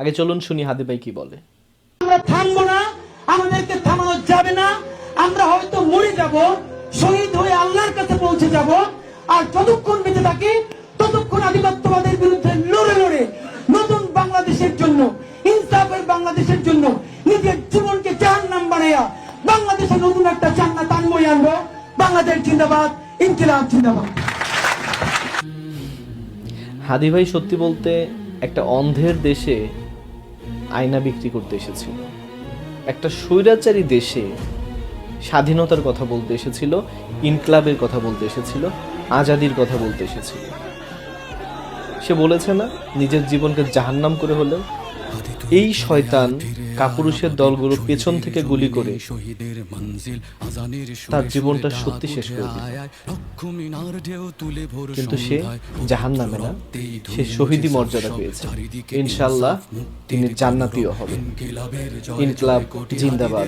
আগে চলুন শুনি হাদি ভাই কি বলে। আমরা থামবো না, আমাদেরকে থামানো যাবে না। আমরা হয়তো মরে যাব, শহীদ হয়ে আল্লাহর কাছে পৌঁছে যাব। আর যতক্ষণ বেঁচে থাকি ততক্ষণ আধিপত্যবাদের বিরুদ্ধে লড়ে লড়ে নতুন বাংলাদেশের জন্য, ইনসাফের বাংলাদেশের জন্য নিজের জীবনকে জাহান্নাম বানাইয়া বাংলাদেশে নতুন একটা জান্নাত আনবই আনবো। বাংলাদেশ জিন্দাবাদ, ইনকিলাব জিন্দাবাদ। হাদি ভাই সত্যি বলতে একটা অন্ধের দেশে আয়না বিক্রি করতে এসেছিল, একটা স্বৈরাচারী দেশে স্বাধীনতার কথা বলতে এসেছিল, ইনকলাবের কথা বলতে এসেছিল, আজাদির কথা বলতে এসেছিল। সে বলেছে না, নিজের জীবনকে জাহান্নাম করে হলেও এই শয়তান কাপুরুষের দলগুলো পেছন থেকে গুলি করে তার জীবনটা সত্যি শেষ করে দিল। কিন্তু সে জাহান্নামে না, সে শহীদি মর্যাদা পেয়েছে। ইনশাআল্লাহ তিনি জান্নাতীয় হবেন। ইনকলাব জিন্দাবাদ।